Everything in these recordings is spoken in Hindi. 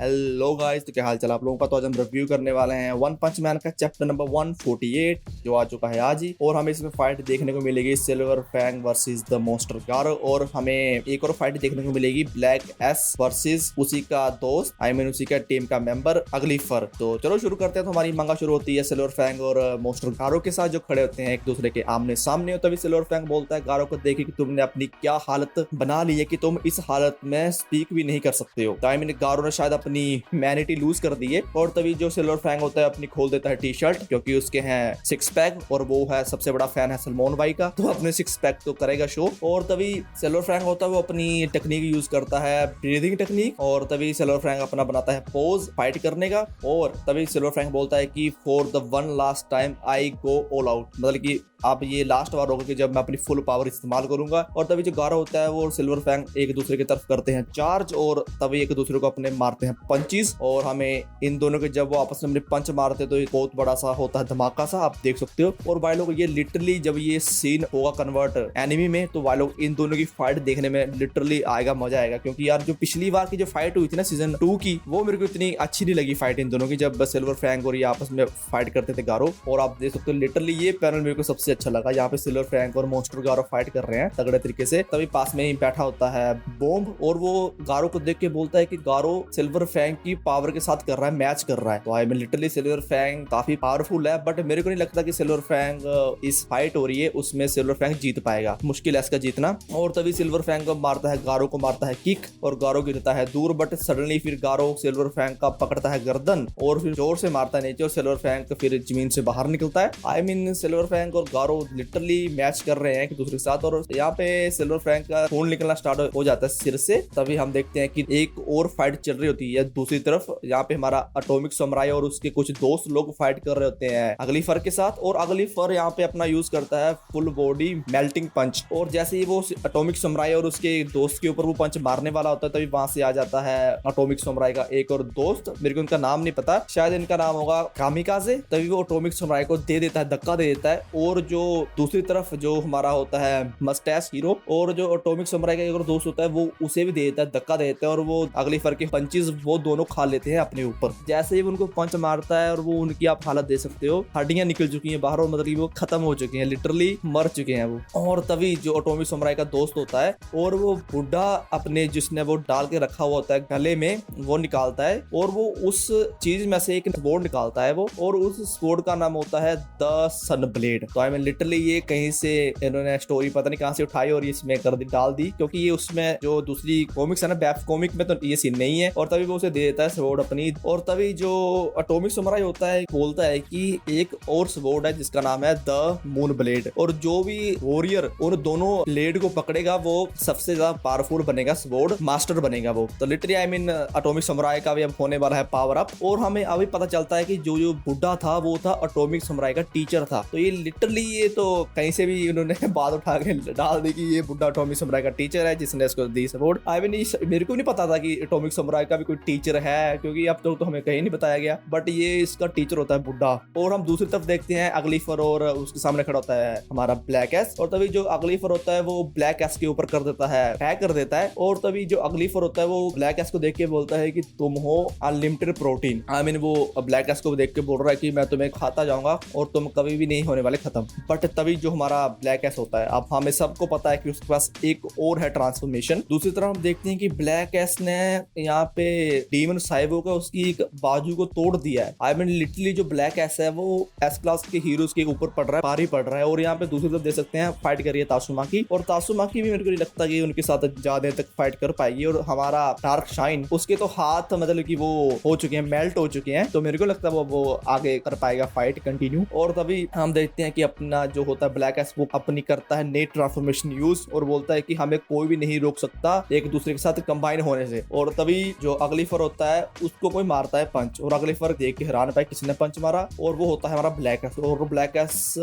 हेलो गाइस, तो क्या हाल चाल आप लोगों का। तो आज हम रिव्यू करने वाले हैं वन पंच मैन का चैप्टर नंबर 148 जो आ चुका है आज ही। और हमें इसमें फाइट देखने को मिलेगी Silver Fang versus the monster Garo, और हमें एक और फाइट देखने को मिलेगी ब्लैक एस वर्सेस उसी का दोस्त, आई मीन उसी का टीम का मेंबर अग्लीफर। तो चलो शुरू करते हैं। तो हमारी मंगा शुरू होती है सिल्वर फैंग और मॉन्स्टर गारो के साथ, जो खड़े होते हैं एक दूसरे के आमने सामने। तभी सिल्वर फैंग बोलता है गारो को देखिए कि तुमने अपनी क्या हालत बना ली है कि तुम इस हालत में स्पीक भी नहीं कर सकते हो। आई मीन गारो ने शायद अपनी ह्यूमैनिटी लूज कर दी है। और तभी जो सिल्वर फैंग होता है अपनी खोल देता है टी शर्ट, क्योंकि उसके हैं सिक्स पैक और वो है सबसे बड़ा फैन है सलमान भाई का, तो अपने सिक्स पैक तो करेगा शो। और तभी सिल्वर फैंग होता है वो अपनी टेक्निक यूज करता है, ब्रीदिंग टेक्निक। और तभी सिल्वर फैंग अपना बनाता है पोज फाइट करने का। और तभी सिल्वर फैंग बोलता है कि for the one last time I go all out, मतलब कि आप ये लास्ट बार होगा कि जब मैं अपनी फुल पावर इस्तेमाल करूंगा। और तभी जो गारो होता है वो सिल्वर फैंग एक दूसरे की तरफ करते हैं चार्ज, और तभी एक दूसरे को अपने मारते हैं पंचेस। और हमें इन दोनों के जब वो आपस में अपने पंच मारते हैं तो एक बहुत बड़ा सा होता है धमाका सा, आप देख सकते हो। और भाई लोग ये लिटरली जब ये सीन होगा कन्वर्ट एनिमी में, तो भाई लोग इन दोनों की फाइट देखने में लिटरली आएगा, मजा आएगा। क्योंकि यार जो पिछली बार की जो फाइट हुई थी ना सीजन 2 की, वो मेरे को इतनी अच्छी नहीं लगी फाइट इन दोनों की, जब सिल्वर फैंग और ये आपस में फाइट करते थे गारो। और आप देख सकते हो लिटरली ये पैनल मेरे को सबसे अच्छा लगा। यहाँ पे सिल्वर फैंग और मॉन्स्टर गारो फाइट कर रहे हैं तगड़े तरीके से। तभी पास में ही बैठा होता है बॉम्ब, और वो गारो को देख के बोलता है कि गारो सिल्वर फैंग की पावर के साथ कर रहा है, मैच कर रहा है। तो I mean literally silver fang काफी पावरफुल है, बट मेरे को नहीं लगता कि सिल्वर फैंग इस फाइट हो रही है उसमें सिल्वर फैंग जीत पाएगा, मुश्किल है इसका जीतना। और तभी सिल्वर फैंग को मारता है, गारो को मारता है किक, और गारो गिरता है दूर। बट सडनली फिर गारो सिल्वर फैंग का पकड़ता है गर्दन और फिर जोर से मारता है नीचे, और सिल्वर फैंग फिर जमीन से बाहर निकलता है। आई मीन सिल्वर फैंग और गारो लिटरली मैच कर रहे हैं एक दूसरे के साथ। और यहाँ पे सिल्वर फैंग का खून निकलना स्टार्ट हो जाता है सिर से। तभी हम देखते हैं कि एक और फाइट चल रही होती है दूसरी तरफ। यहाँ पे हमारा एटॉमिक समुराई और उसके कुछ दोस्त लोग फाइट कर रहे होते हैं अग्लीफर के साथ। और अग्लीफर यहाँ पे अपना यूज करता है फुल बॉडी मेल्टिंग पंच, और जैसे ही वो एटॉमिक समुराई और उसके दोस्त के ऊपर वो पंच मारने वाला होता है, तभी वहां से आ जाता है एटॉमिक समुराई का एक और दोस्त, मेरे को उनका नाम नहीं पता, शायद इनका नाम होगा कामिकाजे। तभी वो एटॉमिक समुराई को दे देता है, धक्का दे देता है। और जो दूसरी तरफ जो हमारा होता है मस्टैश हीरो, और जो एटॉमिक समुराई का एक और दोस्त होता है वो उसे भी दे देता है, धक्का दे देता है। और वो अग्लीफर के पंचेस वो दोनों खा लेते हैं अपने ऊपर। जैसे ही उनको पंच मारता है और वो उनकी आप हालत दे सकते हो, हड्डियां निकल चुकी हैं बाहर, और मतलब वो खत्म हो चुके हैं, लिटरली मर चुके हैं वो। और तभी जो एटॉमिक समुराई का दोस्त होता है और वो बुढ़ा अपने जिसने वो डाल के रखा हुआ होता है गले में, वो निकालता है, और वो उस चीज में से एक स्वॉर्ड निकालता है वो, और उस स्वॉर्ड का नाम होता है द सन ब्लेड। तो आई मीन लिटरली ये कहीं से इन्होंने स्टोरी पता नहीं कहां से उठाई और इसमें कर दी डाल दी, क्योंकि ये उसमें जो दूसरी कॉमिक्स है ना बैफ कॉमिक में तो ये सीन नहीं है। और तभी वो उसे दे देता है स्वॉर्ड अपनी। और तभी जो एटॉमिक समुराई होता है बोलता है कि एक और स्वॉर्ड है जिसका नाम है द मून ब्लेड, और जो भी वॉरियर उन दोनों ब्लेड को पकड़ेगा वो सबसे ज्यादा पावरफुल बनेगा, स्वॉर्ड मास्टर बनेगा वो। तो literally I mean atomic samurai का भी अब होने वाला है पावर अप। और हमें अभी पता चलता है कि जो जो बुढ़ा था वो था एटॉमिक समुराई का टीचर था। तो ये लिटरली ये तो कहीं से भी उन्होंने बात उठा के डाल दी कि ये बुढ़ा एटॉमिक समुराई का टीचर है जिसने इसको दी सपोर्ट। आई मीन मेरे को नहीं पता था कि एटॉमिक समुराई का भी कोई टीचर है, क्योंकि अब तो हमें कहीं नहीं बताया गया, बट ये इसका टीचर होता है बुढ़ा। और हम दूसरी तरफ देखते हैं अग्लीफर और उसके सामने खड़ा होता है हमारा ब्लैक एस। और तभी जो अग्लीफर होता है वो ब्लैक एस के ऊपर कर देता है, अटैक कर देता है। और तभी जो अग्लीफर होता है वो ब्लैक एस को देख के बोलता है कि तुम हो अनलिमिटेड प्रोटीन। आई मीन वो ब्लैक एस को देख के बोल रहा है कि मैं तुम्हें खाता जाऊंगा और तुम कभी भी नहीं होने वाले खत्म। बट तभी जो हमारा ब्लैक एस होता है, अब हमें सबको पता है कि उसके पास एक और है ट्रांसफॉर्मेशन। दूसरी तरफ हम देखते हैं कि ब्लैक एस ने यहाँ पे डीमन साइबो का उसकी एक बाजू को तोड़ दिया है। आई मीन लिटरली जो ब्लैक एस है वो एस क्लास के हीरोज के ऊपर पड़ रहा है, भारी पड़ रहा है। और यहाँ पे दूसरी तरफ देख सकते हैं फाइट कर रही है तासुमा की, और तासुमा की भी मेरे को नहीं लगता कि उनके साथ ज्यादा तक फाइट कर पाएगी। और हमारा डार्क शाइन उसके तो हाथ मतलब कि वो हो चुके हैं, मेल्ट हो चुके हैं, तो मेरे को लगता है वो आगे कर पाएगा फाइट कंटिन्यू। और तभी हम देखते हैं कि अपना जो होता है ब्लैक एस वो अपनी करता है नेट ट्रांसफॉर्मेशन यूज, और बोलता है कि हमें कोई भी नहीं रोक सकता एक दूसरे के साथ कंबाइन होने से। और तभी जो अग्लीफर होता है उसको कोई मारता है पंच, और अग्लीफर देख के हैरान पाए किसने पंच मारा, और वो होता है हमारा ब्लैक एस। और ब्लैक एस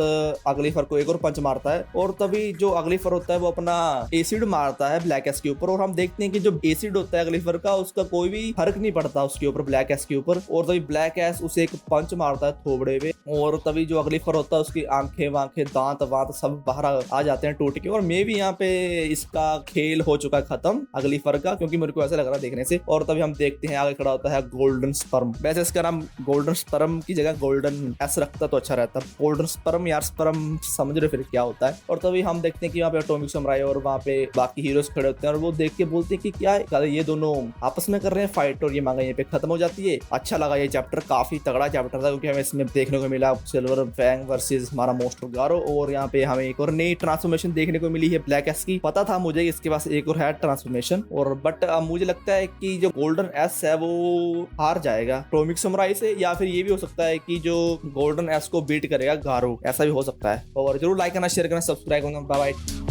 अग्लीफर को एक और पंच मारता है। और तभी जो अग्लीफर होता है वो अपना एसिड मारता है ब्लैक एस के ऊपर, और हम देखते हैं कि जो एसिड होता है अग्लीफर का उसका कोई भी फर्क नहीं पड़ता उसके ऊपर, ब्लैक एस के ऊपर। और तभी ब्लैक एस उसे एक पंच मारता है थोबड़े पे, और तभी जो अग्लीफर होता है उसकी आंखें वांखें दांत वांत सब बाहर आ जाते हैं टूट के। और मे भी यहाँ पे इसका खेल हो चुका है खत्म अग्लीफर का, क्योंकि मेरे को ऐसा लग रहा है देखने से। और तभी हम देखते हैं आगे खड़ा होता है गोल्डन स्पर्म। वैसे इसका नाम गोल्डन स्पर्म की जगह गोल्डन एस रखता तो अच्छा रहता। गोल्डन स्पर्म यार, स्पर्म समझ रहे फिर क्या होता है। और तभी हम देखते हैं कि वहाँ पे एटॉमिक समुराई और वहाँ पे बाकी हीरोज खड़े होते हैं और वो देख के बोलते हैं कि क्या ये दोनों आपस में कर रहे हैं फाइट, और ये मांगा यहीं पे खत्म हो जाती है। अच्छा लगा ये चैप्टर, काफी तगड़ा चैप्टर था क्योंकि हमें इसमें देखने को मिला सिल्वर फैंग वर्सेस हमारा मोस्टर गारो, और यहाँ पे हमें एक और नई ट्रांसफॉर्मेशन देखने को मिली है ब्लैक एस की। पता था मुझे इसके पास एक और है ट्रांसफॉर्मेशन, और बट मुझे लगता है कि जो गोल्डन एस है वो हार जाएगा एटॉमिक समुराई से, या फिर ये भी हो सकता है कि जो गोल्डन एस को बीट करेगा गारो, ऐसा भी हो सकता है। और जरूर लाइक करना, शेयर करना, सब्सक्राइब करना। Bye bye.